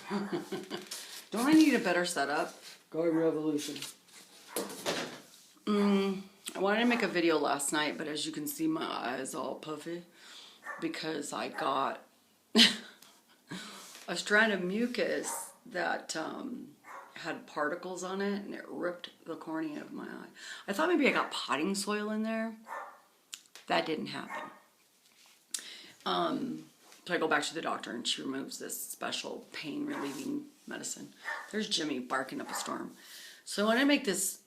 Don't I need a better setup? Garden Revolution. I wanted to make a video last night, but as you can see, my eyes all puffy because I got a strand of mucus that had particles on it, and it ripped the cornea of my eye. I thought maybe I got potting soil in there. That didn't happen. So I go back to the doctor, and she removes this special pain-relieving medicine. There's Jimmy barking up a storm. So I wanted to make this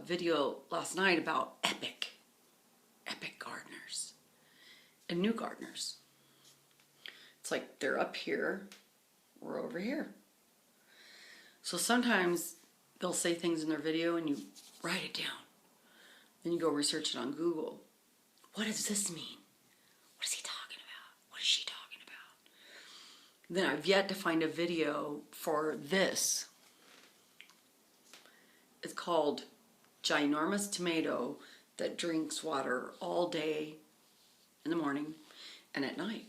video last night about epic gardeners and new gardeners. It's like they're up here, we're over here. So sometimes they'll say things in their video and you write it down. Then you go research it on Google. What does this mean? What is he talking about? What is she talking about? Then I've yet to find a video for this. It's called Ginormous Tomato That Drinks Water All Day in the morning and at night.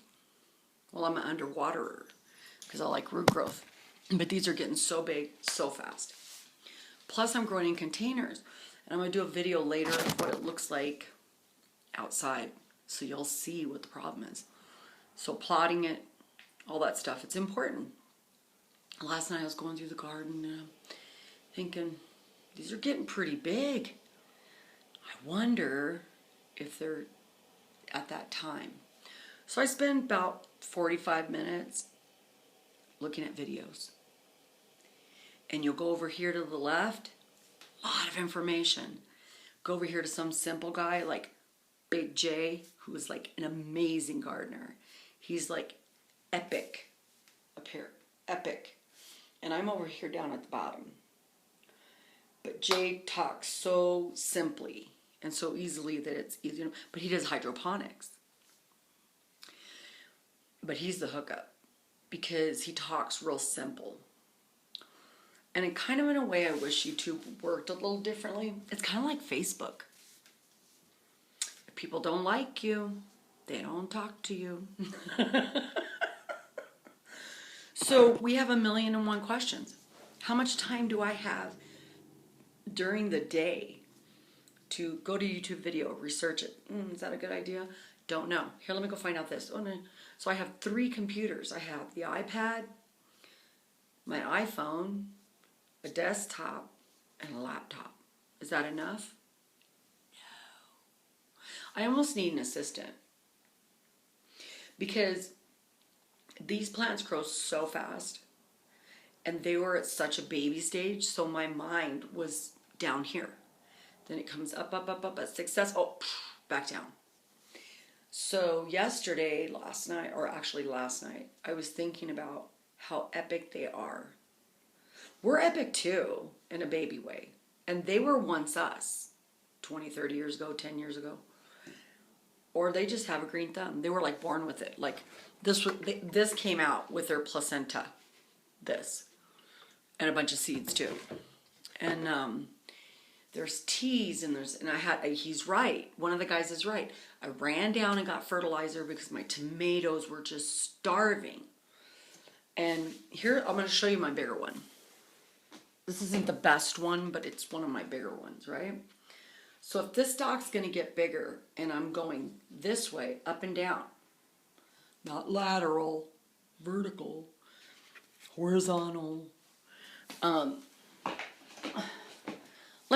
Well, I'm an underwaterer because I like root growth. But these are getting so big so fast. Plus I'm growing in containers. And I'm going to do a video later of what it looks like outside. So you'll see what the problem is. So plotting it, all that stuff, it's important. Last night I was going through the garden and I'm thinking, these are getting pretty big. I wonder if they're at that time. So I spent about 45 minutes looking at videos. And you'll go over here to the left, a lot of information. Go over here to some simple guy like Big J, who is like an amazing gardener. He's like epic up here, epic. And I'm over here down at the bottom. But Jay talks so simply and so easily that it's easy. But he does hydroponics. But he's the hookup because he talks real simple. And it kind of in a way I wish YouTube worked a little differently. It's kind of like Facebook. If people don't like you, they don't talk to you. So we have 1,000,001 questions. How much time do I have during the day to go to YouTube video, research it? Is that a good idea? Don't know. Here, let me go find out this. Oh, no. So I have 3 computers. I have the iPad, my iPhone, a desktop, and a laptop. Is that enough? No. I almost need an assistant because these plants grow so fast and they were at such a baby stage, so my mind was down here. Then it comes up, at success, back down. So last night, I was thinking about how epic they are. We're epic too, in a baby way. And they were once us, 20, 30 years ago, 10 years ago. Or they just have a green thumb. They were like born with it. Like this came out with their placenta, and a bunch of seeds too. And there's teas and he's right. One of the guys is right. I ran down and got fertilizer because my tomatoes were just starving. And here, I'm going to show you my bigger one. This isn't the best one, but it's one of my bigger ones, right? So if this stalk's going to get bigger and I'm going this way, up and down, not lateral, vertical, horizontal. Let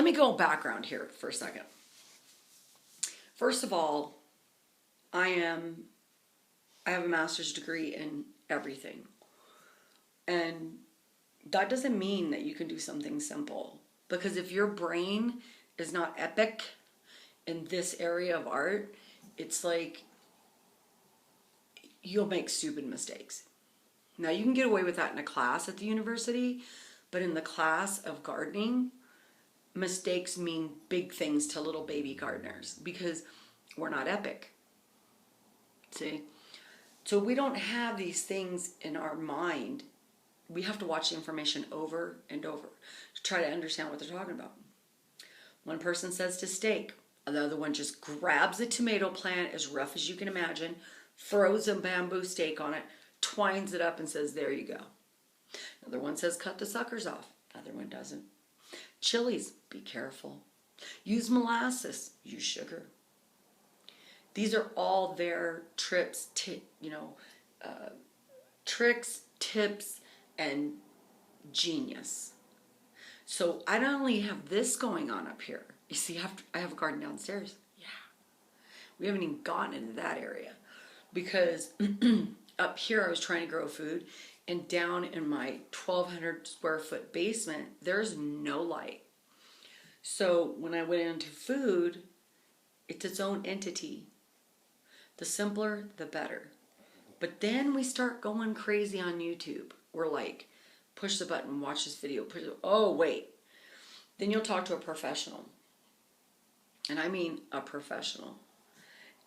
me go background here for a second. First of all, I have a master's degree in everything. And that doesn't mean that you can do something simple. Because if your brain is not epic in this area of art, it's like you'll make stupid mistakes. Now, you can get away with that in a class at the university, but in the class of gardening, mistakes mean big things to little baby gardeners because we're not epic. See? So we don't have these things in our mind. We have to watch the information over and over to try to understand what they're talking about. One person says to stake. The other one just grabs a tomato plant as rough as you can imagine, throws a bamboo stake on it, twines it up and says, there you go. Another one says cut the suckers off. Another one doesn't. Chilies, be careful. Use molasses, use sugar. These are all their tricks, tips, and genius. So I not only have this going on up here. You see, I have a garden downstairs. Yeah. We haven't even gotten into that area. Because up here I was trying to grow food. And down in my 1,200 square foot basement, there's no light. So when I went into food, it's its own entity. The simpler, the better. But then we start going crazy on YouTube. We're like, push the button, watch this video. Oh, wait. Then you'll talk to a professional. And I mean a professional.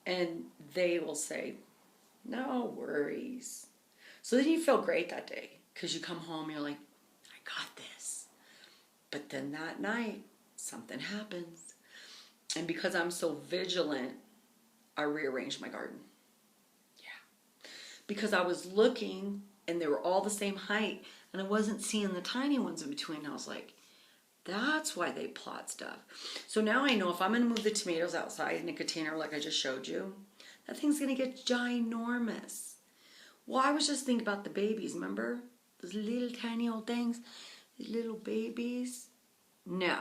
And they will say, no worries. So then you feel great that day. Because you come home, you're like, I got this. But then that night, something happens. And because I'm so vigilant, I rearranged my garden. Yeah. Because I was looking and they were all the same height and I wasn't seeing the tiny ones in between. I was like, that's why they plot stuff. So now I know if I'm going to move the tomatoes outside in a container like I just showed you, that thing's going to get ginormous. Well, I was just thinking about the babies, remember? Those little tiny old things, these little babies. No,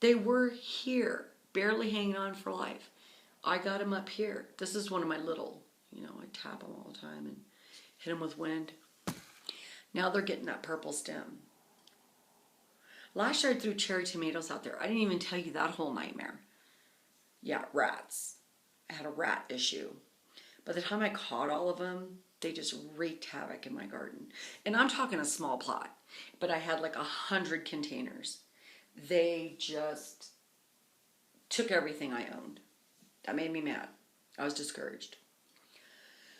they were here, barely hanging on for life. I got them up here. This is one of my little, I tap them all the time and hit them with wind. Now they're getting that purple stem. Last year I threw cherry tomatoes out there. I didn't even tell you that whole nightmare. Yeah, rats. I had a rat issue. By the time I caught all of them, they just wreaked havoc in my garden. And I'm talking a small plot, but I had like 100 containers. They just took everything I owned. That made me mad. I was discouraged.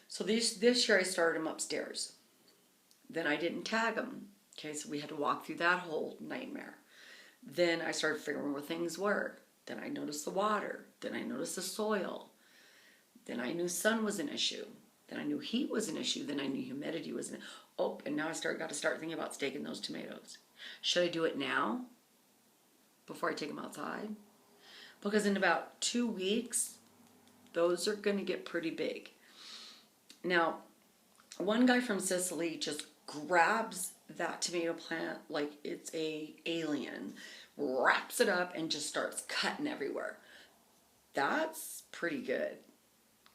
So this year I started them upstairs. Then I didn't tag them. Okay, so we had to walk through that whole nightmare. Then I started figuring where things were. Then I noticed the water. Then I noticed the soil. Then I knew sun was an issue. Then I knew heat was an issue. Then I knew humidity was an issue. Oh, and now I got to start thinking about staking those tomatoes. Should I do it now? Before I take them outside? Because in about 2 weeks, those are going to get pretty big. Now, one guy from Sicily just grabs that tomato plant like it's a alien, wraps it up, and just starts cutting everywhere. That's pretty good.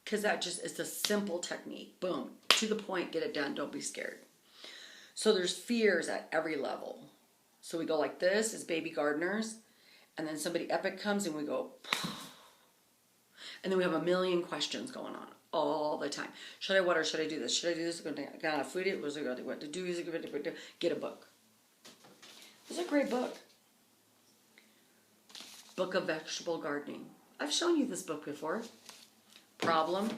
Because that just is a simple technique. Boom. To the point, get it done. Don't be scared. So there's fears at every level. So we go like this as baby gardeners. And then somebody epic comes and we go. And then we have a million questions going on all the time. Should I water? Should I do this? Should I do this? Got to food it? What to do? Get a book. It's a great book. Book of Vegetable Gardening. I've shown you this book before. Problem,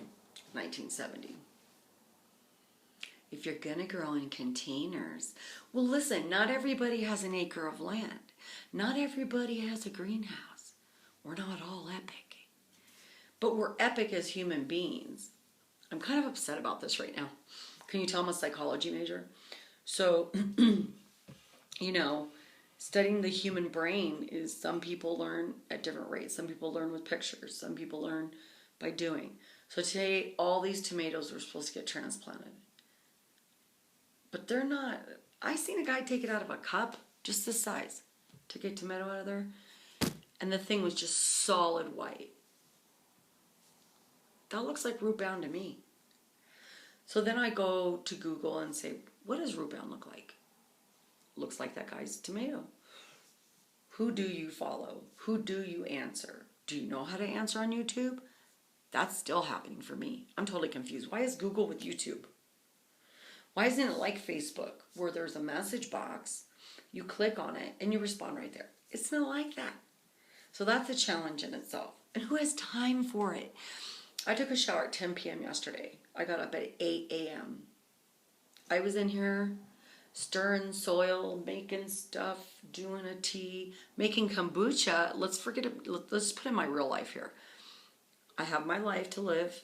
1970. If you're going to grow in containers, well, listen, not everybody has an acre of land. Not everybody has a greenhouse. We're not all epic. But we're epic as human beings. I'm kind of upset about this right now. Can you tell I'm a psychology major? So, studying the human brain is some people learn at different rates. Some people learn with pictures. Some people learn by doing. So today, all these tomatoes were supposed to get transplanted. But they're not. I seen a guy take it out of a cup, just this size. Took a tomato out of there. And the thing was just solid white. That looks like root bound to me. So then I go to Google and say, what does root bound look like? Looks like that guy's tomato. Who do you follow? Who do you answer? Do you know how to answer on YouTube? That's still happening for me. I'm totally confused. Why is Google with YouTube? Why isn't it like Facebook, where there's a message box, you click on it, and you respond right there? It's not like that. So that's a challenge in itself. And who has time for it? I took a shower at 10 p.m. yesterday. I got up at 8 a.m. I was in here stirring soil, making stuff, doing a tea, making kombucha. Let's forget it. Let's put in my real life here. I have my life to live.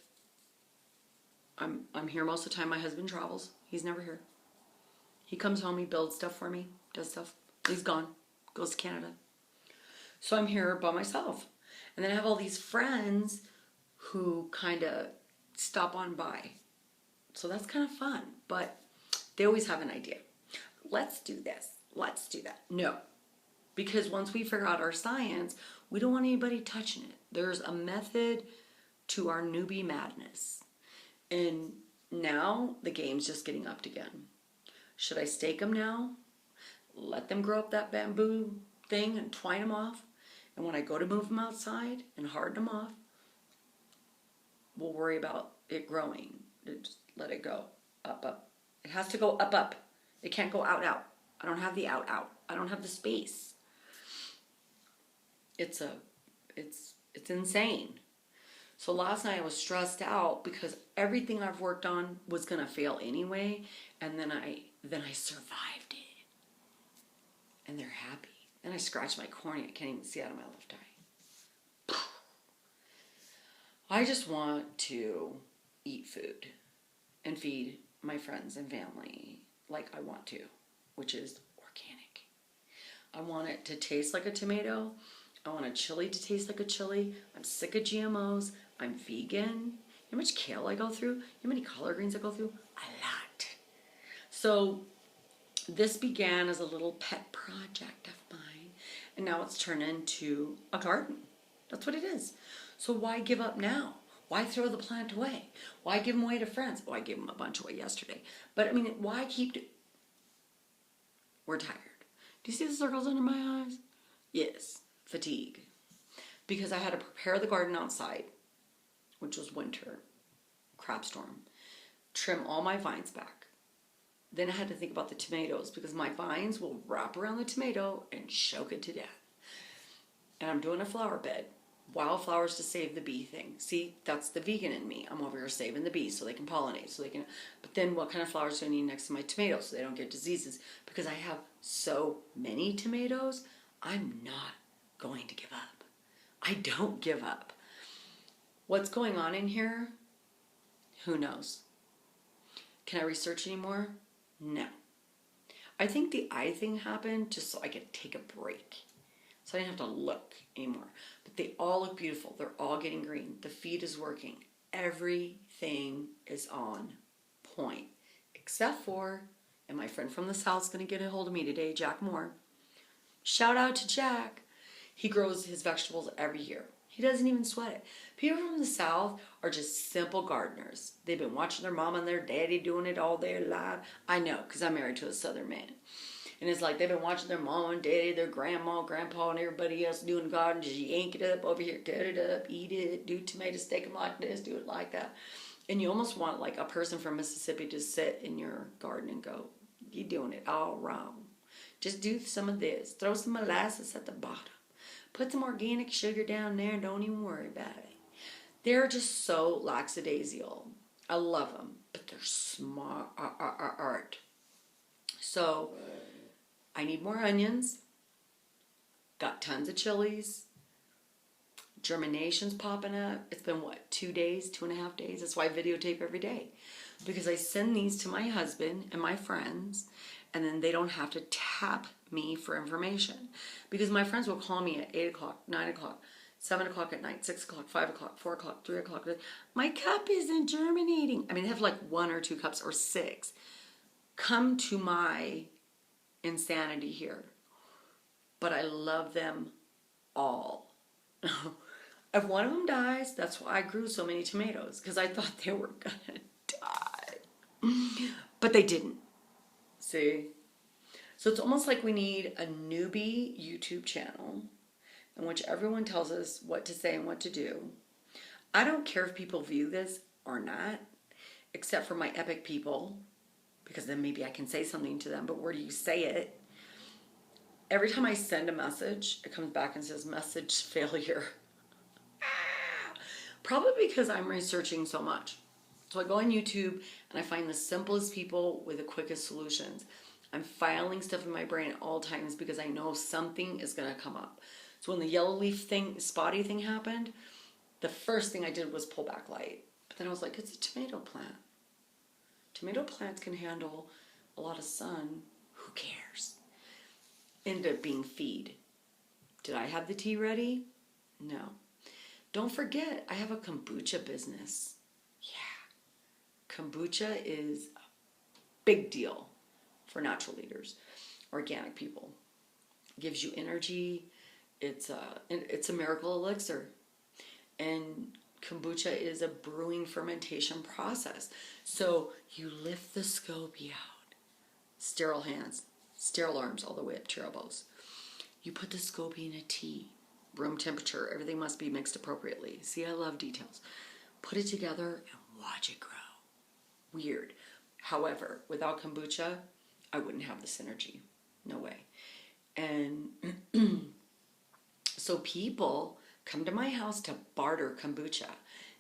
I'm here most of the time. My husband travels. He's never here. He comes home, he builds stuff for me, does stuff. He's gone, goes to Canada. So I'm here by myself. And then I have all these friends who kind of stop on by. So that's kind of fun. But they always have an idea. Let's do this. Let's do that. No. Because once we figure out our science, we don't want anybody touching it. There's a method to our newbie madness. And now the game's just getting upped again. Should I stake them now? Let them grow up that bamboo thing and twine them off. And when I go to move them outside and harden them off, we'll worry about it growing. Just let it go. Up, up. It has to go up, up. It can't go out, out. I don't have the out, out. I don't have the space. It's insane. So last night I was stressed out because everything I've worked on was gonna fail anyway, and then I survived it. And they're happy. And I scratched my cornea. I can't even see out of my left eye. I just want to eat food and feed my friends and family like I want to, which is organic. I want it to taste like a tomato. I want a chili to taste like a chili. I'm sick of GMOs. I'm vegan. You know how much kale I go through? You know how many collard greens I go through? A lot. So this began as a little pet project of mine, and now it's turned into a garden. That's what it is. So why give up now? Why throw the plant away? Why give them away to friends? Oh, I gave them a bunch away yesterday. But I mean, why keep... We're tired. Do you see the circles under my eyes? Yes. Fatigue. Because I had to prepare the garden outside, which was winter, crap storm, trim all my vines back. Then I had to think about the tomatoes because my vines will wrap around the tomato and choke it to death. And I'm doing a flower bed. Wildflowers to save the bee thing. See, that's the vegan in me. I'm over here saving the bees so they can pollinate, so they can. But then what kind of flowers do I need next to my tomatoes so they don't get diseases? Because I have so many tomatoes, I'm not going to give up. I don't give up. What's going on in here? Who knows? Can I research anymore? No. I think the eye thing happened just so I could take a break. So I didn't have to look anymore. But they all look beautiful. They're all getting green. The feed is working. Everything is on point. Except for, and my friend from the South's going to get a hold of me today, Jack Moore. Shout out to Jack. He grows his vegetables every year. He doesn't even sweat it. People from the South are just simple gardeners. They've been watching their mom and their daddy doing it all their life. I know, because I'm married to a Southern man. And it's like they've been watching their mom and daddy, their grandma, grandpa, and everybody else doing garden. Just yank it up over here, cut it up, eat it, do tomato steak them like this, do it like that. And you almost want like a person from Mississippi to sit in your garden and go, you're doing it all wrong. Just do some of this. Throw some molasses at the bottom. Put some organic sugar down there and don't even worry about it. They're just so lackadaisical. I love them, but they're smart. So I need more onions. Got tons of chilies. Germination's popping up. It's been what, 2 days, 2.5 days? That's why I videotape every day. Because I send these to my husband and my friends, and then they don't have to tap me for information. Because my friends will call me at 8 o'clock, 9 o'clock, 7 o'clock at night, 6 o'clock, 5 o'clock, 4 o'clock, 3 o'clock. My cup isn't germinating. I mean, they have like 1 or 2 cups or 6. Come to my insanity here. But I love them all. If one of them dies, that's why I grew so many tomatoes. Because I thought they were going to die. But they didn't. See? So it's almost like we need a newbie YouTube channel in which everyone tells us what to say and what to do. I don't care if people view this or not, except for my epic people, because then maybe I can say something to them, but where do you say it? Every time I send a message, it comes back and says, message failure. Probably because I'm researching so much. So I go on YouTube and I find the simplest people with the quickest solutions. I'm filing stuff in my brain at all times because I know something is going to come up. So when the yellow leaf thing, spotty thing happened, the first thing I did was pull back light. But then I was like, it's a tomato plant. Tomato plants can handle a lot of sun, who cares? Ended up being feed. Did I have the tea ready? No. Don't forget, I have a kombucha business. Yeah. Kombucha is a big deal for natural leaders, organic people. Gives you energy. It's a miracle elixir. And kombucha is a brewing fermentation process. So you lift the SCOBY out. Sterile hands, sterile arms all the way up to your elbows. You put the SCOBY in a tea. Room temperature. Everything must be mixed appropriately. See, I love details. Put it together and watch it grow. Weird. However, without kombucha, I wouldn't have this energy. No way. And so people come to my house to barter kombucha.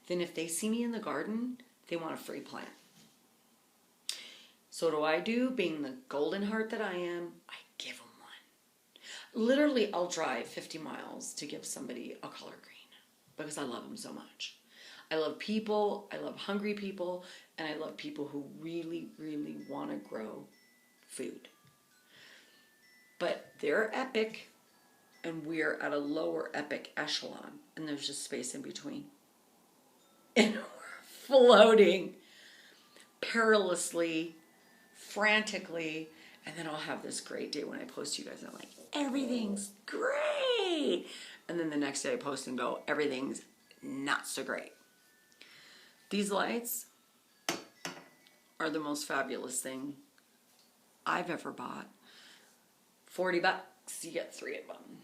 Then if they see me in the garden, they want a free plant. So what do I do? Being the golden heart that I am, I give them one. Literally, I'll drive 50 miles to give somebody a collard green because I love them so much. I love people, I love hungry people, and I love people who really, really want to grow food. But they're epic, and we're at a lower epic echelon, and there's just space in between. And we're floating perilously, frantically, and then I'll have this great day when I post to you guys, and I'm like, everything's great. And then the next day I post and go, everything's not so great. These lights are the most fabulous thing I've ever bought. $40, you get 3 of them.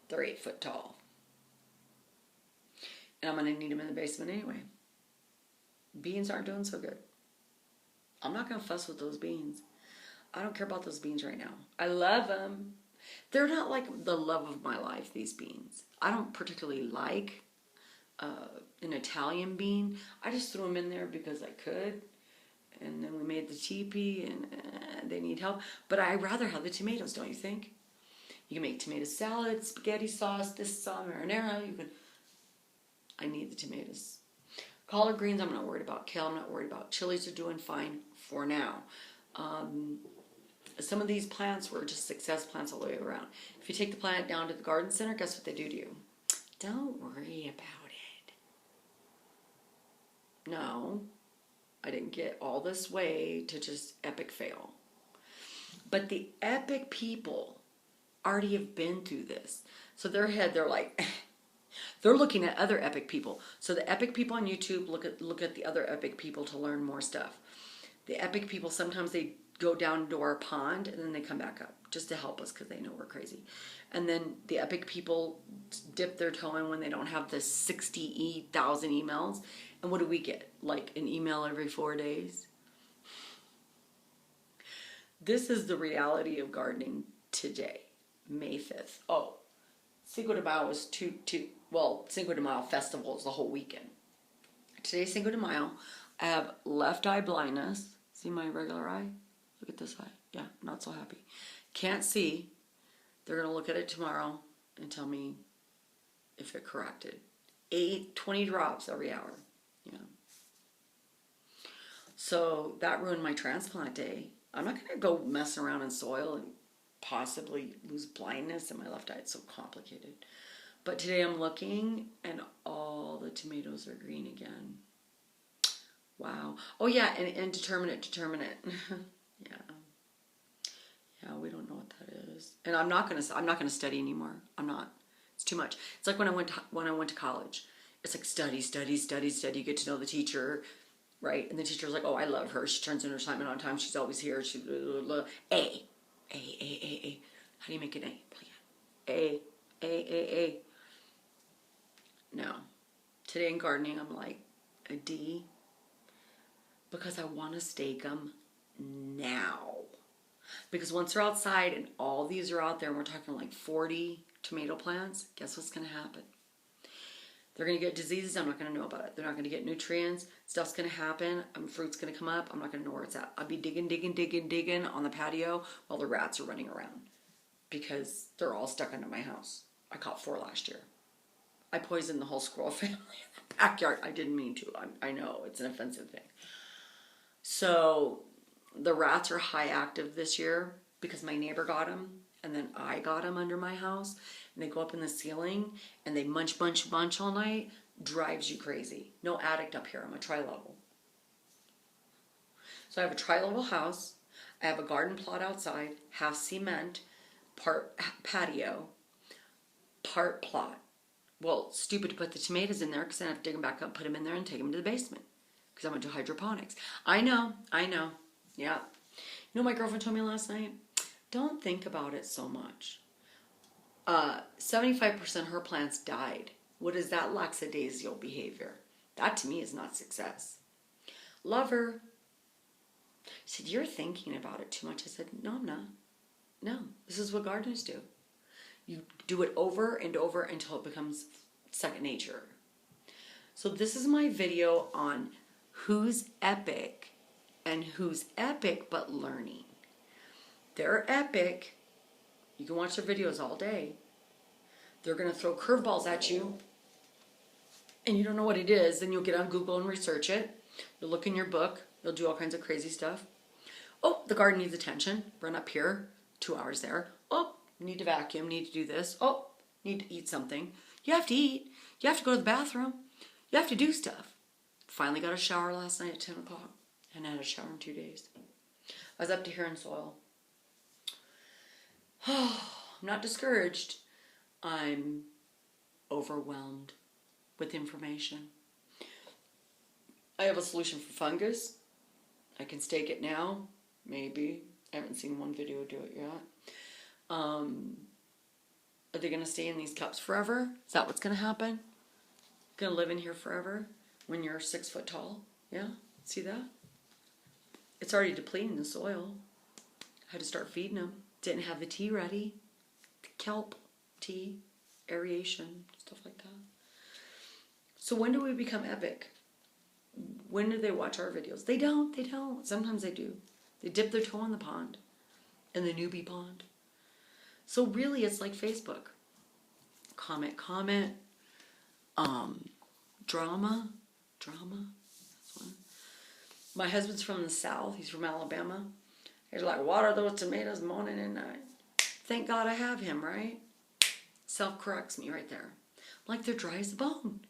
They're 8 foot tall. And I'm going to need them in the basement anyway. Beans aren't doing so good. I'm not going to fuss with those beans. I don't care about those beans right now. I love them. They're not like the love of my life, these beans. I don't particularly like an Italian bean. I just threw them in there because I could. And then we made the teepee, and they need help. But I'd rather have the tomatoes, don't you think? You can make tomato salad, spaghetti sauce, this sauce, marinara. I need the tomatoes. Collard greens, I'm not worried about. Kale, I'm not worried about. Chilies are doing fine for now. Some of these plants were just success plants all the way around. If you take the plant down to the garden center, guess what they do to you? Don't worry about it. No. I didn't get all this way to just epic fail. But the epic people already have been through this. So they're like, they're looking at other epic people. So the epic people on YouTube look at the other epic people to learn more stuff. The epic people, sometimes they go down to our pond and then they come back up just to help us because they know we're crazy. And then the epic people dip their toe in when they don't have the 60,000 emails. And what do we get? Like an email every 4 days? This is the reality of gardening today, May 5th. Oh, Cinco de Mayo is Cinco de Mayo festival is the whole weekend. Today's Cinco de Mayo. I have left eye blindness. See my regular eye? Look at this eye. Yeah, not so happy. Can't see. They're going to look at it tomorrow and tell me if it corrected. 20 drops every hour. Yeah. So that ruined my transplant day. I'm not going to go mess around in soil and possibly lose blindness in my left eye. It's so complicated. But today I'm looking and all the tomatoes are green again. Wow. Oh yeah, and determinate. Yeah. Yeah, we don't know what that is. And I'm not gonna study anymore. I'm not. It's too much. It's like when I went to college. It's like study. You get to know the teacher, right? And the teacher's like, oh, I love her. She turns in her assignment on time. She's always here. She blah, blah, blah. A. How do you make an A? A. No. Today in gardening, I'm like a D because I want to stake them now. Because once they're outside and all these are out there and we're talking like 40 tomato plants, guess what's going to happen? They're going to get diseases. I'm not going to know about it. They're not going to get nutrients. Stuff's going to happen. Fruit's going to come up. I'm not going to know where it's at. I'll be digging on the patio while the rats are running around because they're all stuck under my house. I caught 4 last year. I poisoned the whole squirrel family in the backyard. I didn't mean to. I know it's an offensive thing. So The rats are high active this year because my neighbor got them, and then I got them under my house, and they go up in the ceiling and they munch all night. Drives you crazy. No attic up here. I'm a tri-level. So I have a tri-level house. I have a garden plot outside, half cement, part patio, part plot. Well, stupid to put the tomatoes in there because then I have to dig them back up, put them in there, and take them to the basement because I went to hydroponics. I know. Yeah. You know what my girlfriend told me last night? Don't think about it so much. 75% of her plants died. What is that lackadaisical behavior? That to me is not success. Love her. She said, you're thinking about it too much. I said, no, I'm not. No, this is what gardeners do. You do it over and over until it becomes second nature. So this is my video on who's epic and who's epic but learning. They're epic. You can watch their videos all day. They're going to throw curveballs at you and you don't know what it is. Then you'll get on Google and research it. You'll look in your book. You'll do all kinds of crazy stuff. Oh, the garden needs attention. Run up here. 2 hours there. Oh, need to vacuum. Need to do this. Oh, need to eat something. You have to eat. You have to go to the bathroom. You have to do stuff. Finally got a shower last night at 10 o'clock. And I had a shower in 2 days. I was up to here in soil. Oh, I'm not discouraged. I'm overwhelmed with information. I have a solution for fungus. I can stake it now. Maybe. I haven't seen one video do it yet. Are they going to stay in these cups forever? Is that what's going to happen? Going to live in here forever when you're 6 foot tall? Yeah? See that? It's already depleting the soil. I had to start feeding them. Didn't have the tea ready. Kelp tea, aeration, stuff like that. So when do we become epic? When do they watch our videos? They don't. Sometimes they do. They dip their toe in the pond, in the newbie pond. So really it's like Facebook. Comment. Drama. That's one. My husband's from the South. He's from Alabama. He's like, water those tomatoes morning and night. Thank God I have him, right? Self-corrects me right there. I'm like, they're dry as a bone.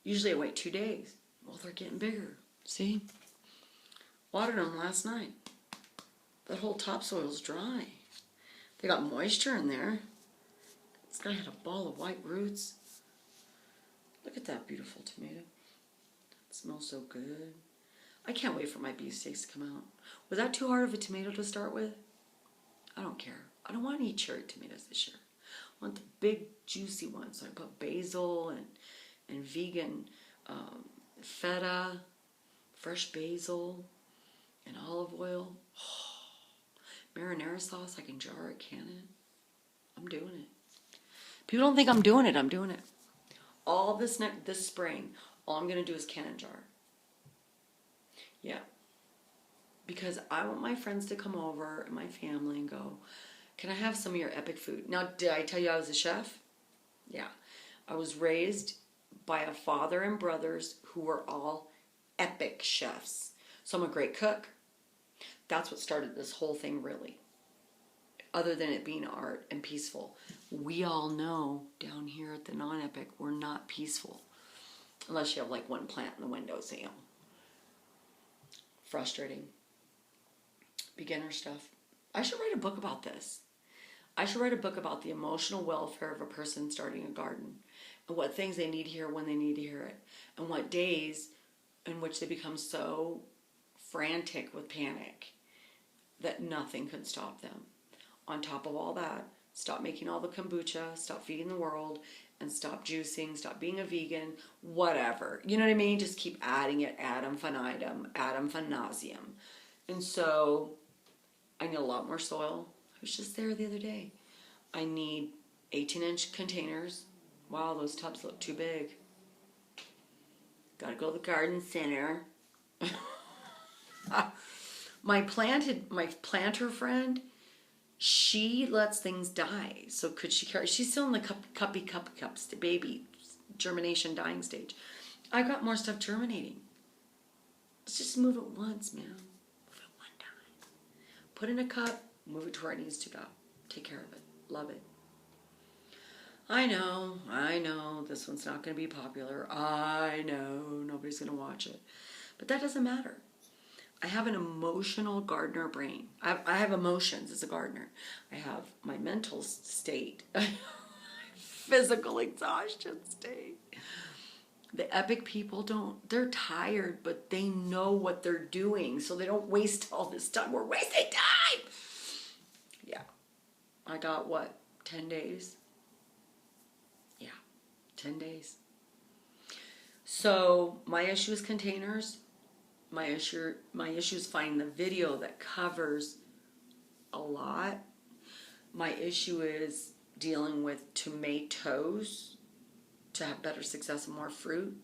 Usually I wait 2 days. Well, they're getting bigger. See? Watered them last night. That whole topsoil's dry. They got moisture in there. This guy had a ball of white roots. Look at that beautiful tomato. It smells so good. I can't wait for my beefsteaks to come out. Was that too hard of a tomato to start with? I don't care. I don't want to eat cherry tomatoes this year. I want the big, juicy ones. So I put basil and vegan feta, fresh basil, and olive oil. Oh, marinara sauce. I can jar it, can it? I'm doing it. People don't think I'm doing it. I'm doing it. All this spring, all I'm going to do is can and jar. Yeah. Because I want my friends to come over and my family and go, can I have some of your epic food? Now, did I tell you I was a chef? Yeah. I was raised by a father and brothers who were all epic chefs. So I'm a great cook. That's what started this whole thing, really. Other than it being art and peaceful. We all know down here at the non-epic, we're not peaceful. Unless you have like one plant in the window, so you know. Frustrating. Beginner stuff. I should write a book about this. I should write a book about the emotional welfare of a person starting a garden and what things they need to hear when they need to hear it and what days in which they become so frantic with panic that nothing can stop them. On top of all that, stop making all the kombucha, stop feeding the world, and stop juicing, stop being a vegan, whatever. You know what I mean? Just keep adding it ad infinitum, ad nauseam. And so I need a lot more soil. I was just there the other day. I need 18-inch containers. Wow, those tubs look too big. Gotta go to the garden center. My planter friend, she lets things die. So could she carry? She's still in the cups, the baby germination dying stage. I got more stuff germinating. Let's just move it once, man. Move it one time. Put in a cup, move it to where it needs to go. Take care of it. Love it. I know, this one's not going to be popular. I know, nobody's going to watch it. But that doesn't matter. I have an emotional gardener brain. I have emotions as a gardener. I have my mental state, physical exhaustion state. The epic people they're tired, but they know what they're doing, so they don't waste all this time. We're wasting time! Yeah. I got 10 days? Yeah, 10 days. So my issue is containers. My issue is finding the video that covers a lot. My issue is dealing with tomatoes to have better success and more fruit.